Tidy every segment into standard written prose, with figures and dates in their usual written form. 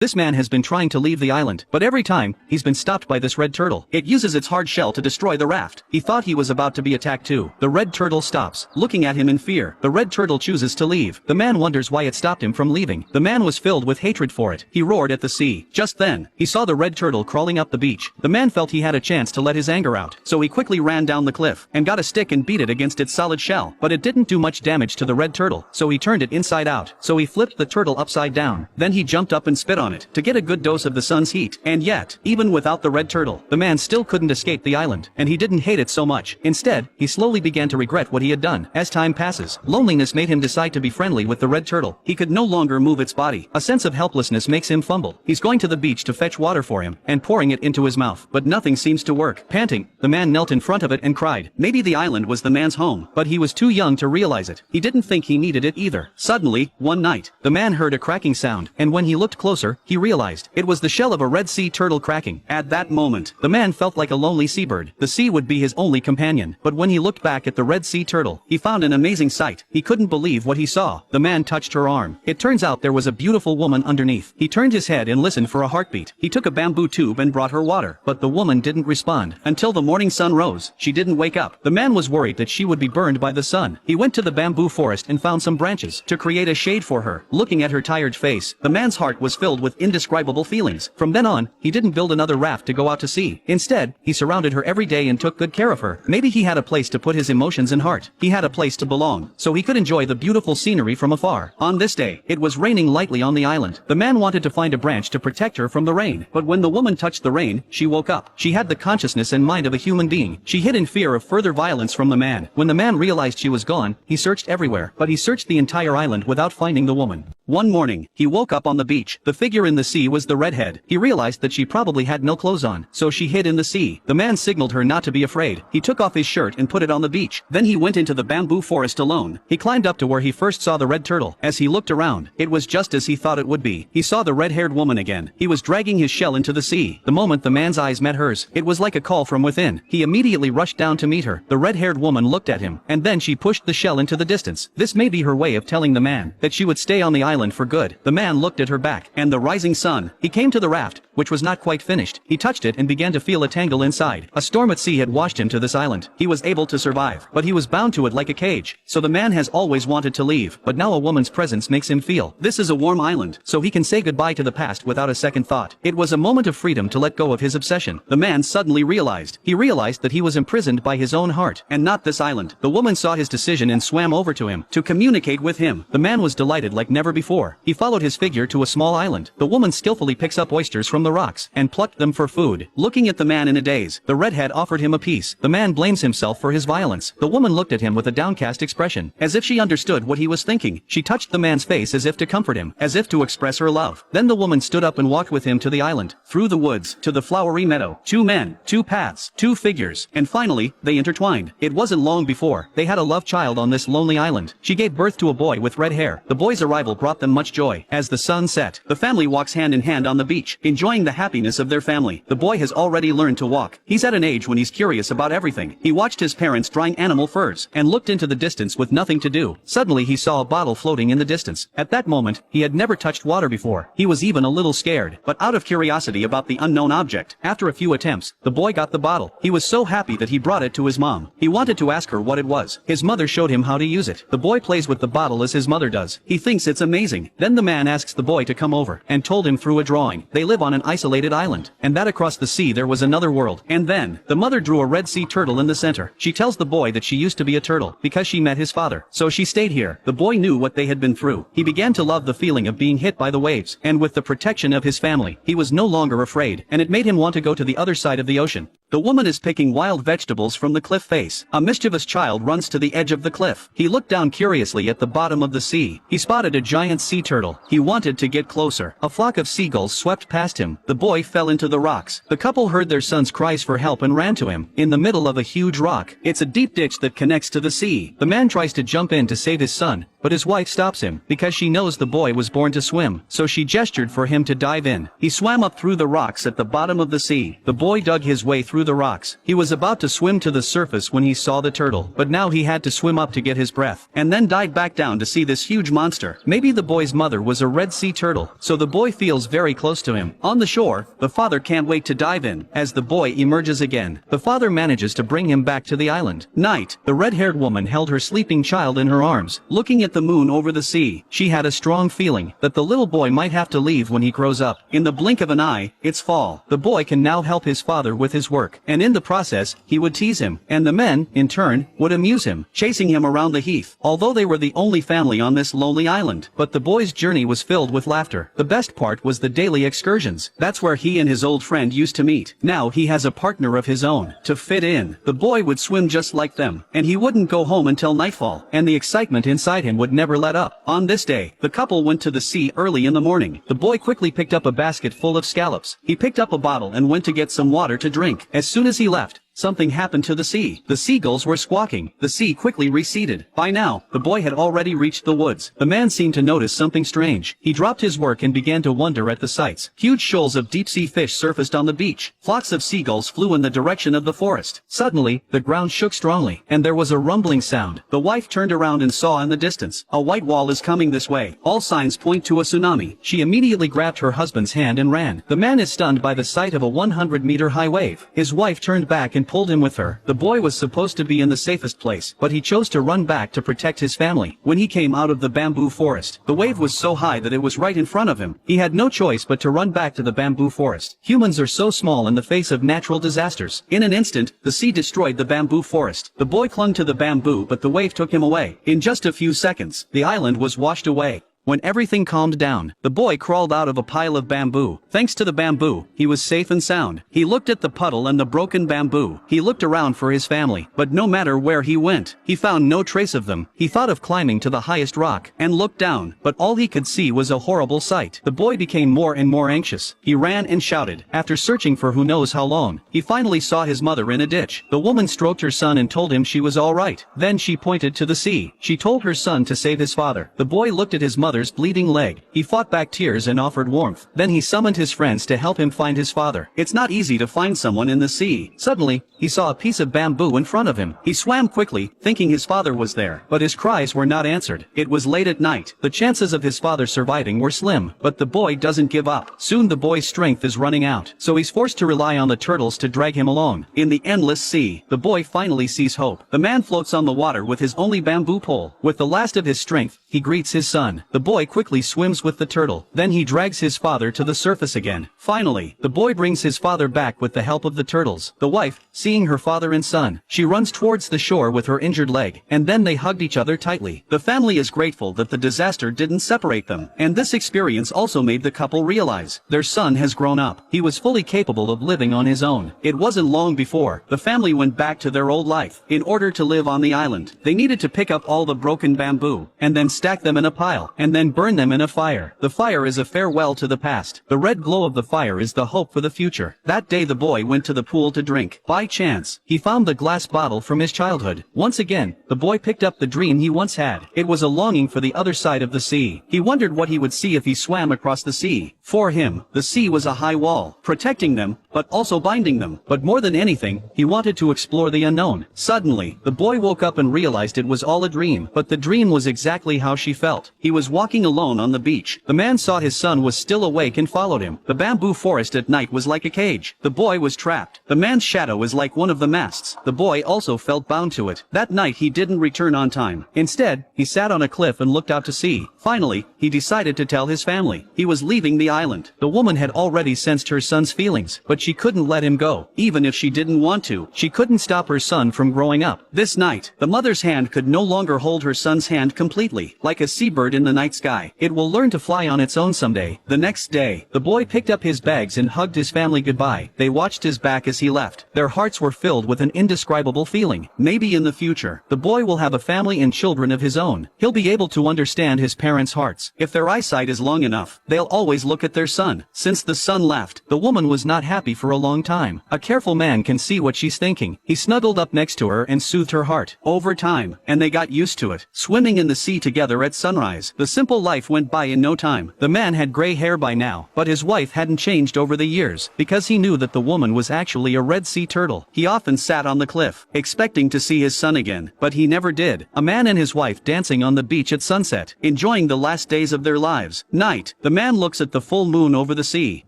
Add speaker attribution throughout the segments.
Speaker 1: This man has been trying to leave the island, but every time, he's been stopped by this red turtle. It uses its hard shell to destroy the raft. He thought he was about to be attacked too. The red turtle stops, looking at him in fear. The red turtle chooses to leave. The man wonders why it stopped him from leaving. The man was filled with hatred for it. He roared at the sea. Just then, he saw the red turtle crawling up the beach. The man felt he had a chance to let his anger out, so he quickly ran down the cliff, and got a stick and beat it against its solid shell. But it didn't do much damage to the red turtle, so he turned it inside out. So he flipped the turtle upside down. Then he jumped up and spit on it, to get a good dose of the sun's heat. And yet, even without the red turtle, the man still couldn't escape the island, and he didn't hate it so much. Instead, he slowly began to regret what he had done. As time passes, loneliness made him decide to be friendly with the red turtle. He could no longer move its body. A sense of helplessness makes him fumble. He's going to the beach to fetch water for him, and pouring it into his mouth. But nothing seems to work. Panting, the man knelt in front of it and cried. Maybe the island was the man's home, but he was too young to realize it. He didn't think he needed it either. Suddenly, one night, the man heard a cracking sound, and when he looked closer, he realized it was the shell of a red sea turtle cracking. At that moment, the man felt like a lonely seabird. The sea would be his only companion. But when he looked back at the red sea turtle, he found an amazing sight. He couldn't believe what he saw. The man touched her arm. It turns out there was a beautiful woman underneath. He turned his head and listened for a heartbeat. He took a bamboo tube and brought her water. But the woman didn't respond. Until the morning sun rose, she didn't wake up. The man was worried that she would be burned by the sun. He went to the bamboo forest and found some branches to create a shade for her. Looking at her tired face, the man's heart was filled with indescribable feelings. From then on, he didn't build another raft to go out to sea. Instead, he surrounded her every day and took good care of her. Maybe he had a place to put his emotions and heart. He had a place to belong, so he could enjoy the beautiful scenery from afar. On this day, it was raining lightly on the island. The man wanted to find a branch to protect her from the rain. But when the woman touched the rain, she woke up. She had the consciousness and mind of a human being. She hid in fear of further violence from the man. When the man realized she was gone, he searched everywhere. But he searched the entire island without finding the woman. One morning, he woke up on the beach. The figure in the sea was the redhead. He realized that she probably had no clothes on, so she hid in the sea. The man signaled her not to be afraid. He took off his shirt and put it on the beach. Then he went into the bamboo forest alone. He climbed up to where he first saw the red turtle. As he looked around, it was just as he thought it would be. He saw the red-haired woman again. He was dragging his shell into the sea. The moment the man's eyes met hers, it was like a call from within. He immediately rushed down to meet her. The red-haired woman looked at him, and then she pushed the shell into the distance. This may be her way of telling the man that she would stay on the island for good. The man looked at her back, and the rising sun. He came to the raft, which was not quite finished. He touched it and began to feel a tangle inside. A storm at sea had washed him to this island. He was able to survive, but he was bound to it like a cage. So the man has always wanted to leave, but now a woman's presence makes him feel this is a warm island, so he can say goodbye to the past without a second thought. It was a moment of freedom to let go of his obsession. The man suddenly realized. He realized that he was imprisoned by his own heart, and not this island. The woman saw his decision and swam over to him, to communicate with him. The man was delighted like never before. He followed his figure to a small island. The woman skillfully picks up oysters from the rocks, and plucked them for food. Looking at the man in a daze, the redhead offered him a piece. The man blames himself for his violence. The woman looked at him with a downcast expression, as if she understood what he was thinking. She touched the man's face as if to comfort him, as if to express her love. Then the woman stood up and walked with him to the island, through the woods, to the flowery meadow. Two men, two paths, two figures, and finally, they intertwined. It wasn't long before they had a love child on this lonely island. She gave birth to a boy with red hair. The boy's arrival brought them much joy. As the sun set, the family walks hand in hand on the beach, enjoying the happiness of their family. The boy has already learned to walk. He's at an age when he's curious about everything. He watched his parents drying animal furs, and looked into the distance with nothing to do. Suddenly he saw a bottle floating in the distance. At that moment, he had never touched water before. He was even a little scared, but out of curiosity about the unknown object, after a few attempts, the boy got the bottle. He was so happy that he brought it to his mom. He wanted to ask her what it was. His mother showed him how to use it. The boy plays with the bottle as his mother does. He thinks it's amazing. Then the man asks the boy to come over, and told him through a drawing. They live on an isolated island, and that across the sea there was another world. And then, the mother drew a red sea turtle in the center. She tells the boy that she used to be a turtle, because she met his father. So she stayed here. The boy knew what they had been through. He began to love the feeling of being hit by the waves, and with the protection of his family, he was no longer afraid, and it made him want to go to the other side of the ocean. The woman is picking wild vegetables from the cliff face. A mischievous child runs to the edge of the cliff. He looked down curiously at the bottom of the sea. He spotted a giant sea turtle. He wanted to get closer. A flock of seagulls swept past him. The boy fell into the rocks. The couple heard their son's cries for help and ran to him. In the middle of a huge rock, it's a deep ditch that connects to the sea. The man tries to jump in to save his son, but his wife stops him, because she knows the boy was born to swim, so she gestured for him to dive in. He swam up through the rocks at the bottom of the sea. The boy dug his way through the rocks. He was about to swim to the surface when he saw the turtle, but now he had to swim up to get his breath, and then dive back down to see this huge monster. Maybe the boy's mother was a red sea turtle, so the boy feels very close to him. On the shore, the father can't wait to dive in. As the boy emerges again, the father manages to bring him back to the island. Night, the red-haired woman held her sleeping child in her arms, looking at the moon over the sea. She had a strong feeling that the little boy might have to leave when he grows up. In the blink of an eye, it's fall. The boy can now help his father with his work, and in the process, he would tease him, and the men, in turn, would amuse him, chasing him around the heath, although they were the only family on this lonely island. But the boy's journey was filled with laughter. The best part was the daily excursions. That's where he and his old friend used to meet. Now he has a partner of his own. To fit in, the boy would swim just like them, and he wouldn't go home until nightfall, and the excitement inside him would never let up. On this day, the couple went to the sea early in the morning. The boy quickly picked up a basket full of scallops. He picked up a bottle and went to get some water to drink. As soon as he left, something happened to the sea. The seagulls were squawking. The sea quickly receded. By now, the boy had already reached the woods. The man seemed to notice something strange. He dropped his work and began to wonder at the sights. Huge shoals of deep-sea fish surfaced on the beach. Flocks of seagulls flew in the direction of the forest. Suddenly, the ground shook strongly, and there was a rumbling sound. The wife turned around and saw in the distance, a white wall is coming this way. All signs point to a tsunami. She immediately grabbed her husband's hand and ran. The man is stunned by the sight of a 100-meter high wave. His wife turned back and pulled him with her. The boy was supposed to be in the safest place, but he chose to run back to protect his family. When he came out of the bamboo forest, the wave was so high that it was right in front of him. He had no choice but to run back to the bamboo forest. Humans are so small in the face of natural disasters. In an instant, the sea destroyed the bamboo forest. The boy clung to the bamboo, but the wave took him away. In just a few seconds, the island was washed away. When everything calmed down, the boy crawled out of a pile of bamboo. Thanks to the bamboo, he was safe and sound. He looked at the puddle and the broken bamboo. He looked around for his family, but no matter where he went, he found no trace of them. He thought of climbing to the highest rock and looked down, but all he could see was a horrible sight. The boy became more and more anxious. He ran and shouted. After searching for who knows how long, he finally saw his mother in a ditch. The woman stroked her son and told him she was all right. Then she pointed to the sea. She told her son to save his father. The boy looked at his mother's bleeding leg. He fought back tears and offered warmth. Then he summoned his friends to help him find his father. It's not easy to find someone in the sea. Suddenly, he saw a piece of bamboo in front of him. He swam quickly, thinking his father was there, but his cries were not answered. It was late at night. The chances of his father surviving were slim, but the boy doesn't give up. Soon the boy's strength is running out, so he's forced to rely on the turtles to drag him along. In the endless sea, the boy finally sees hope. The man floats on the water with his only bamboo pole. With the last of his strength, he greets his son. The boy quickly swims with the turtle. Then he drags his father to the surface again. Finally, the boy brings his father back with the help of the turtles. The wife, seeing her father and son, she runs towards the shore with her injured leg, and then they hugged each other tightly. The family is grateful that the disaster didn't separate them, and this experience also made the couple realize their son has grown up. He was fully capable of living on his own. It wasn't long before the family went back to their old life. In order to live on the island, they needed to pick up all the broken bamboo, and then stack them in a pile, and then burn them in a fire. The fire is a farewell to the past. The red glow of the fire is the hope for the future. That day the boy went to the pool to drink. By chance, he found the glass bottle from his childhood. Once again, the boy picked up the dream he once had. It was a longing for the other side of the sea. He wondered what he would see if he swam across the sea. For him, the sea was a high wall, protecting them, but also binding them. But more than anything, he wanted to explore the unknown. Suddenly, the boy woke up and realized it was all a dream. But the dream was exactly how she felt. He was walking alone on the beach. The man saw his son was still awake and followed him. The bamboo forest at night was like a cage. The boy was trapped. The man's shadow was like one of the masts. The boy also felt bound to it. That night he didn't return on time. Instead, he sat on a cliff and looked out to sea. Finally, he decided to tell his family. He was leaving the island. The woman had already sensed her son's feelings, but she couldn't let him go. Even if she didn't want to, she couldn't stop her son from growing up. This night, the mother's hand could no longer hold her son's hand completely. Like a seabird in the night night sky. It will learn to fly on its own someday. The next day, the boy picked up his bags and hugged his family goodbye. They watched his back as he left. Their hearts were filled with an indescribable feeling. Maybe in the future, the boy will have a family and children of his own. He'll be able to understand his parents' hearts. If their eyesight is long enough, they'll always look at their son. Since the son left, the woman was not happy for a long time. A careful man can see what she's thinking. He snuggled up next to her and soothed her heart. Over time, and they got used to it, swimming in the sea together at sunrise. The simple life went by in no time. The man had gray hair by now, but his wife hadn't changed over the years, because he knew that the woman was actually a Red Sea turtle. He often sat on the cliff, expecting to see his son again, but he never did. A man and his wife dancing on the beach at sunset, enjoying the last days of their lives. Night. The man looks at the full moon over the sea.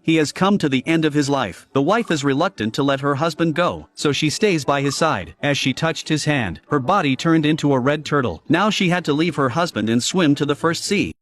Speaker 1: He has come to the end of his life. The wife is reluctant to let her husband go, so she stays by his side. As she touched his hand, her body turned into a red turtle. Now she had to leave her husband and swim to the first sea.